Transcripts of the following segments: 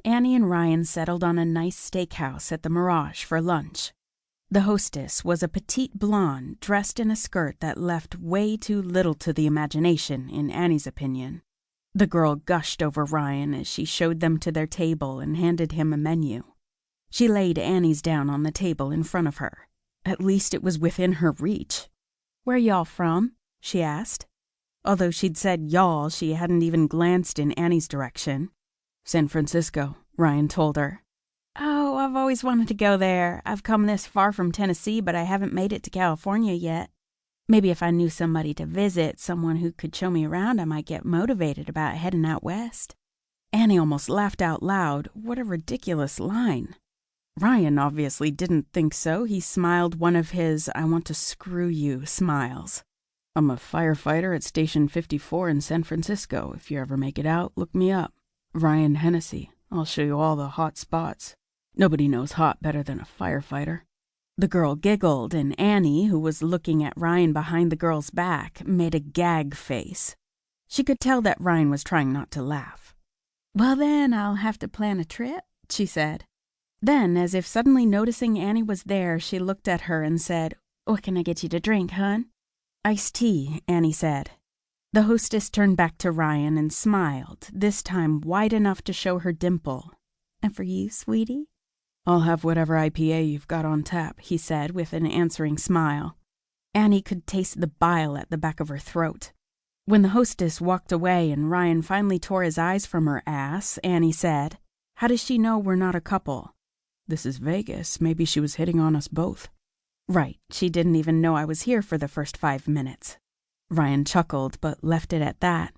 Annie and Ryan settled on a nice steakhouse at the Mirage for lunch. The hostess was a petite blonde dressed in a skirt that left way too little to the imagination, in Annie's opinion. The girl gushed over Ryan as she showed them to their table and handed him a menu. She laid Annie's down on the table in front of her. At least it was within her reach. "Where y'all from?" she asked. Although she'd said y'all, she hadn't even glanced in Annie's direction. "San Francisco," Ryan told her. "Oh, I've always wanted to go there. I've come this far from Tennessee, but I haven't made it to California yet. Maybe if I knew somebody to visit, someone who could show me around, I might get motivated about heading out west." Annie almost laughed out loud. What a ridiculous line. Ryan obviously didn't think so. He smiled one of his "I want to screw you" smiles. "I'm a firefighter at Station 54 in San Francisco. If you ever make it out, look me up. Ryan Hennessey. I'll show you all the hot spots. Nobody knows hot better than a firefighter." The girl giggled, and Annie, who was looking at Ryan behind the girl's back, made a gag face. She could tell that Ryan was trying not to laugh. "Well then, I'll have to plan a trip," she said. Then, as if suddenly noticing Annie was there, she looked at her and said, "What can I get you to drink, hun?" "Iced tea," Annie said. The hostess turned back to Ryan and smiled, this time wide enough to show her dimple. "And for you, sweetie?" "I'll have whatever IPA you've got on tap," he said with an answering smile. Annie could taste the bile at the back of her throat. When the hostess walked away and Ryan finally tore his eyes from her ass, Annie said, "How does she know we're not a couple?" "This is Vegas. Maybe she was hitting on us both." "Right. She didn't even know I was here for the first 5 minutes." Ryan chuckled, but left it at that.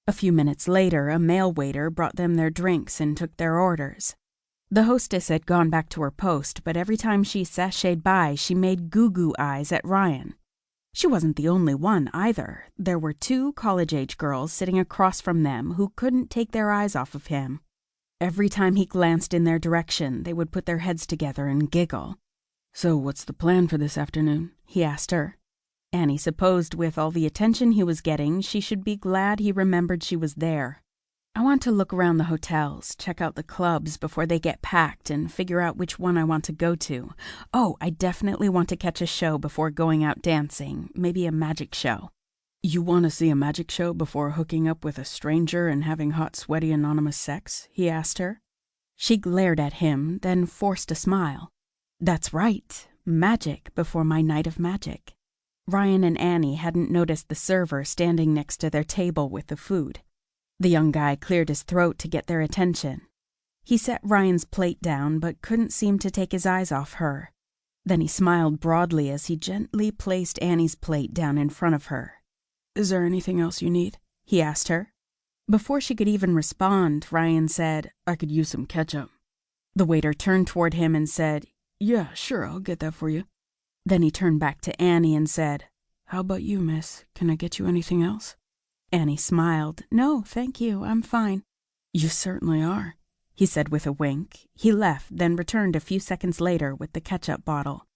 A few minutes later, a mail waiter brought them their drinks and took their orders. The hostess had gone back to her post, but every time she sashayed by, she made goo-goo eyes at Ryan. She wasn't the only one, either. There were 2 college-age girls sitting across from them who couldn't take their eyes off of him. Every time he glanced in their direction, they would put their heads together and giggle. "So what's the plan for this afternoon?" he asked her. Annie supposed with all the attention he was getting, she should be glad he remembered she was there. "I want to look around the hotels, check out the clubs before they get packed, and figure out which one I want to go to. Oh, I definitely want to catch a show before going out dancing, maybe a magic show." "You want to see a magic show before hooking up with a stranger and having hot, sweaty, anonymous sex?" he asked her. She glared at him, then forced a smile. "That's right, magic before my night of magic." Ryan and Annie hadn't noticed the server standing next to their table with the food. The young guy cleared his throat to get their attention. He set Ryan's plate down, but couldn't seem to take his eyes off her. Then he smiled broadly as he gently placed Annie's plate down in front of her. "Is there anything else you need?" he asked her. Before she could even respond, Ryan said, "I could use some ketchup." The waiter turned toward him and said, "Yeah, sure, I'll get that for you." Then he turned back to Annie and said, "How about you, miss? Can I get you anything else?" Annie smiled. "No, thank you, I'm fine." "You certainly are," he said with a wink. He left, then returned a few seconds later with the ketchup bottle.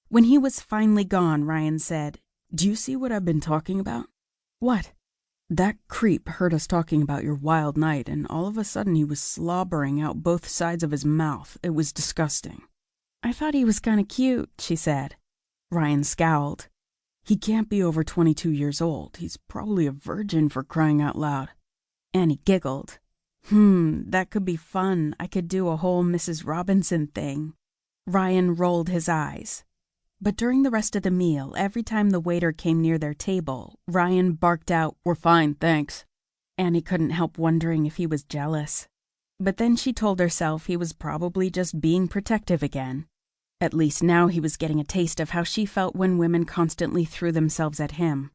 When he was finally gone, Ryan said, "Do you see what I've been talking about?" "What?" "That creep heard us talking about your wild night, and all of a sudden he was slobbering out both sides of his mouth. It was disgusting." "I thought he was kind of cute," she said. Ryan scowled. "He can't be over 22 years old. He's probably a virgin, for crying out loud." Annie giggled. That could be fun. I could do a whole Mrs. Robinson thing." Ryan rolled his eyes. But during the rest of the meal, every time the waiter came near their table, Ryan barked out, "We're fine, thanks." Annie couldn't help wondering if he was jealous. But then she told herself he was probably just being protective again. At least now he was getting a taste of how she felt when women constantly threw themselves at him.